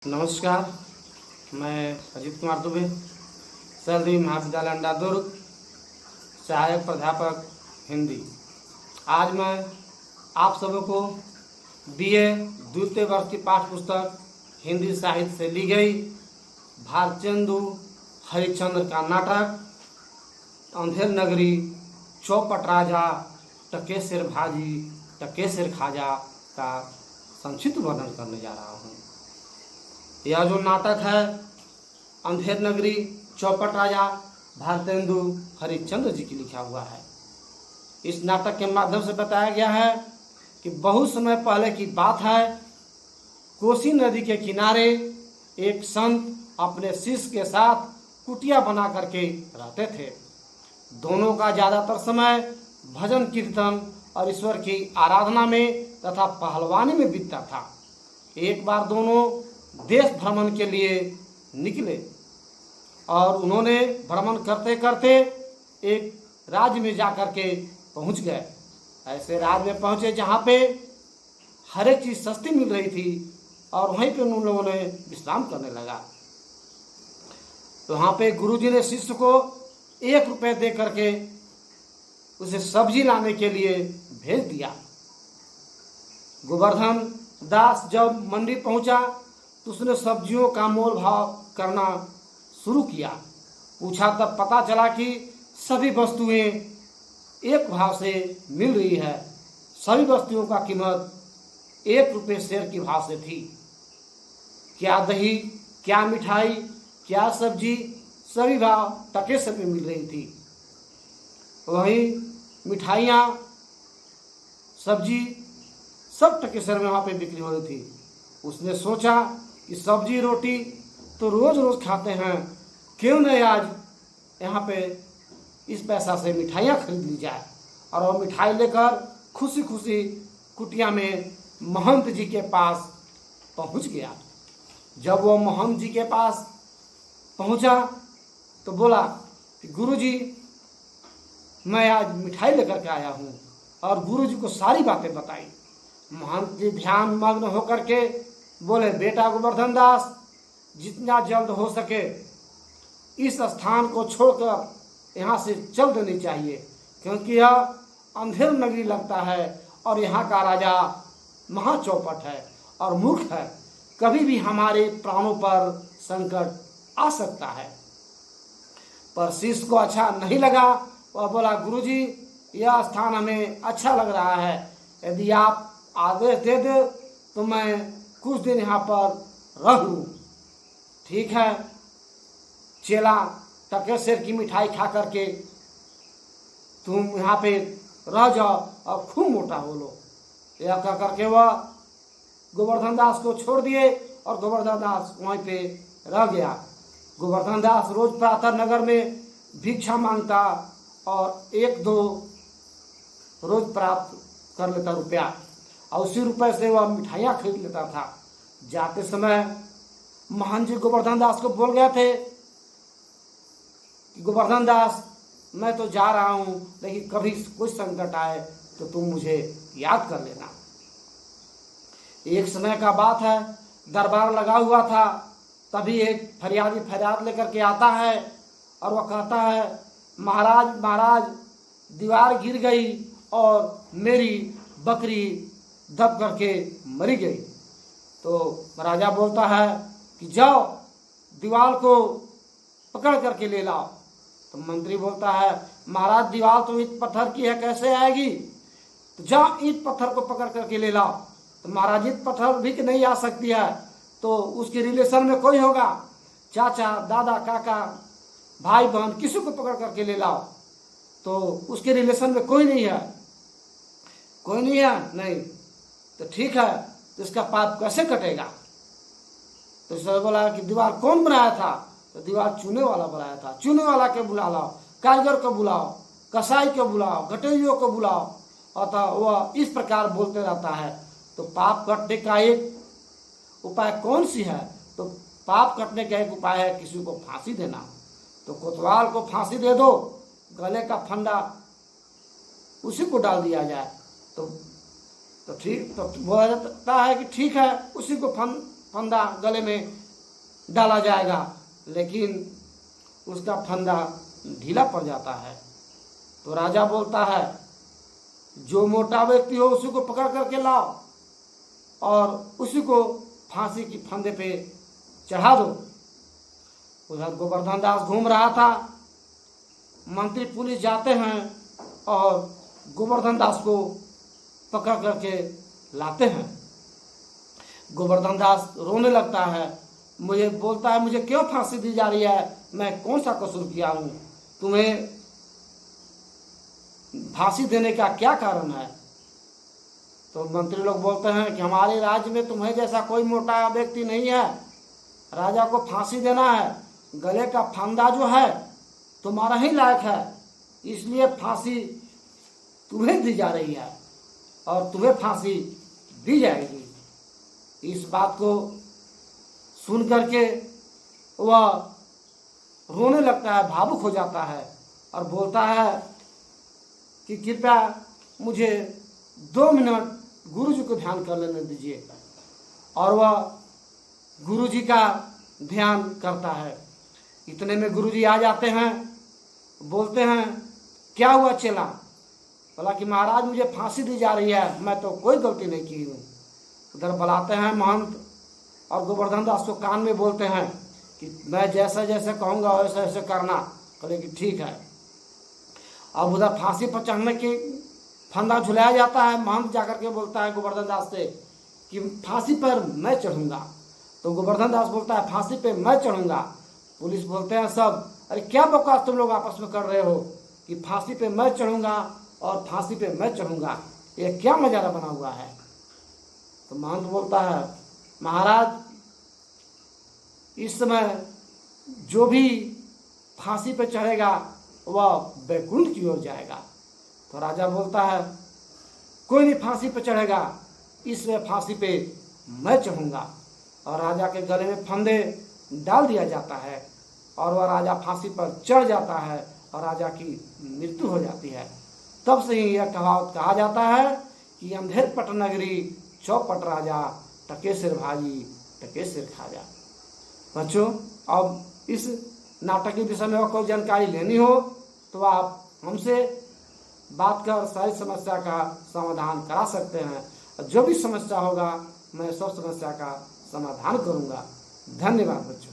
नमस्कार, मैं अजीत कुमार दुबे, सरदेवी महाविद्यालय अंडा दुर्ग, सहायक प्राध्यापक हिंदी। आज मैं आप सबों को बीए द्वितीय वर्ष की पाठ्य पुस्तक हिंदी साहित्य से ली गई भारतेंदु हरिश्चंद्र का नाटक अंधेर नगरी चौपट राजा टकेसर भाजी टकेसर खाजा का संक्षिप्त वर्णन करने जा रहा हूँ। यह जो नाटक है अंधेर नगरी चौपट राजा भारतेंदु हरिश्चंद्र जी की लिखा हुआ है। इस नाटक के माध्यम से बताया गया है कि बहुत समय पहले की बात है, कोसी नदी के किनारे एक संत अपने शिष्य के साथ कुटिया बना करके रहते थे। दोनों का ज़्यादातर समय भजन कीर्तन और ईश्वर की आराधना में तथा पहलवानी में बीतता था। एक बार दोनों देश भ्रमण के लिए निकले और उन्होंने भ्रमण करते करते एक राज्य में जाकर के पहुंच गए। ऐसे राज्य में पहुंचे जहां पे हर एक चीज़ सस्ती मिल रही थी और वहीं पे उन लोगों ने विश्राम करने लगा। तो वहाँ पे गुरुजी ने शिष्य को 1 रुपये दे करके उसे सब्जी लाने के लिए भेज दिया। गोवर्धन दास जब मंडी पहुंचा तो उसने सब्जियों का मोल भाव करना शुरू किया। पूछा तब पता चला कि सभी वस्तुएं एक भाव से मिल रही है। सभी वस्तुओं का कीमत 1 रुपये शेर की भाव से थी। क्या दही, क्या मिठाई, क्या सब्जी, सभी भाव टकेसर में मिल रही थी। वहीं मिठाइयाँ, सब्जी सब टकेसर में वहाँ पे बिक्री हो रही थी। उसने सोचा कि सब्जी रोटी तो रोज़ रोज़ खाते हैं, क्यों नहीं आज यहाँ पे इस पैसा से मिठाइयाँ खरीद ली जाए। और वो मिठाई लेकर खुशी खुशी कुटिया में महंत जी के पास पहुँच गया। जब वो महंत जी के पास पहुँचा तो बोला कि गुरुजी, मैं आज मिठाई लेकर के आया हूँ, और गुरुजी को सारी बातें बताई। महंत जी ध्यान मग्न होकर के बोले, बेटा गोवर्धन दास, जितना जल्द हो सके इस स्थान को छोड़कर यहाँ से चल देनी चाहिए, क्योंकि यह अंधेर नगरी लगता है और यहाँ का राजा महाचौपट है और मूर्ख है। कभी भी हमारे प्राणों पर संकट आ सकता है। पर शिष्य को अच्छा नहीं लगा। वह बोला, गुरुजी, यह स्थान हमें अच्छा लग रहा है, यदि आप आदेश दे दो तो मैं कुछ दिन यहाँ पर रह लूँ। ठीक है, चेला टकेसर की मिठाई खा करके तुम यहाँ पे रह जाओ और खूब मोटा हो लो। यह कह करके वह गोवर्धन दास को छोड़ दिए और गोवर्धन दास वहीं पे रह गया। गोवर्धन दास रोज प्रातः नगर में भिक्षा मांगता और 1-2 रोज प्राप्त कर लेता रुपया, और उसी रुपये से वह मिठाइयाँ खरीद लेता था। जाते समय महंत जी गोवर्धन दास को बोल गए थे कि गोवर्धन दास, मैं तो जा रहा हूँ, लेकिन कभी कोई संकट आए तो तुम मुझे याद कर लेना। एक समय का बात है, दरबार लगा हुआ था। तभी एक फरियादी फरियाद लेकर के आता है और वह कहता है, महाराज महाराज, दीवार गिर गई और मेरी बकरी दब करके मरी गई। तो राजा बोलता है कि जाओ दीवार को पकड़ करके ले लाओ। तो मंत्री बोलता है, महाराज, दीवार तो ईंट पत्थर की है, कैसे आएगी? तो जाओ ईंट पत्थर को पकड़ करके ले लाओ। तो महाराज, ईंट पत्थर भी कि नहीं आ सकती है, तो उसके रिलेशन में कोई होगा, चाचा, दादा, काका, भाई बहन, किसी को पकड़ करके ले लाओ। तो उसके रिलेशन में कोई नहीं है। कोई नहीं है? नहीं। तो ठीक है, तो इसका पाप कैसे कटेगा? तो इसने बोला कि दीवार कौन बनाया था? तो दीवार चूने वाला बनाया था। चूने वाला के बुला लाओ, कारीगर को बुलाओ, कसाई को बुलाओ, घटेरियों को बुलाओ। और तो वह इस प्रकार बोलते रहता है। तो पाप कटने का एक उपाय कौन सी है? तो पाप कटने का एक उपाय है किसी को फांसी देना। तो कोतवाल को फांसी दे दो, गले का फंदा उसी को डाल दिया जाए। तो ठीक, तो बोला जाता है कि ठीक है, उसी को फंदा गले में डाला जाएगा, लेकिन उसका फंदा ढीला पड़ जाता है। तो राजा बोलता है, जो मोटा व्यक्ति हो उसी को पकड़ करके लाओ और उसी को फांसी की फंदे पे चढ़ा दो। उधर गोवर्धन दास घूम रहा था, मंत्री पुलिस जाते हैं और गोवर्धन दास को पकड़ करके लाते हैं। गोवर्धन दास रोने लगता है, मुझे बोलता है, मुझे क्यों फांसी दी जा रही है, मैं कौन सा कसूर किया हूँ, तुम्हें फांसी देने का क्या कारण है। तो मंत्री लोग बोलते हैं कि हमारे राज्य में तुम्हें जैसा कोई मोटा व्यक्ति नहीं है, राजा को फांसी देना है, गले का फंदा जो है तुम्हारा ही लायक है, इसलिए फांसी तुम्हें दी जा रही है और तुम्हें फांसी दी जाएगी। इस बात को सुन करके वह रोने लगता है, भावुक हो जाता है और बोलता है कि कृपया मुझे 2 मिनट गुरु जी को ध्यान कर लेने दीजिए। और वह गुरु जी का ध्यान करता है। इतने में गुरु जी आ जाते हैं, बोलते हैं, क्या हुआ चेला? बोला कि महाराज मुझे फांसी दी जा रही है, मैं तो कोई गलती नहीं की हूँ। उधर बुलाते हैं महंत और गोवर्धन दास को कान में बोलते हैं कि मैं जैसा जैसे कहूँगा वैसे वैसे करना। बोले कि ठीक है। अब उधर फांसी पर चढ़ने की फंदा झुलाया जाता है। महंत जाकर के बोलता है गोवर्धन दास से कि फांसी पर मैं चढ़ूँगा। तो गोवर्धन दास बोलता है फांसी पे मैं चढ़ूँगा। पुलिस बोलते हैं सब, अरे क्या बकवास तुम लोग आपस में कर रहे हो कि फांसी पे मैं चढ़ूँगा और फांसी पे मैं चढ़ूँगा, ये क्या नज़ारा बना हुआ है। तो महंत बोलता है, महाराज इस समय जो भी फांसी पे चढ़ेगा वह बैकुंठ की ओर जाएगा। तो राजा बोलता है, कोई नहीं फांसी पे चढ़ेगा, इसमें फांसी पे मैं चढ़ूँगा। और राजा के गले में फंदे डाल दिया जाता है और वह राजा फांसी पर चढ़ जाता है और राजा की मृत्यु हो जाती है। तब से ही यह कहावत कहा जाता है कि अंधेर पट नगरी चौपट राजा, टके सिर भाजी टके सिर खाजा। बच्चों, अब इस नाटक के विषय में और कोई जानकारी लेनी हो तो आप हमसे बात कर सारी समस्या का समाधान करा सकते हैं। और जो भी समस्या होगा मैं सब समस्या का समाधान करूंगा। धन्यवाद बच्चों।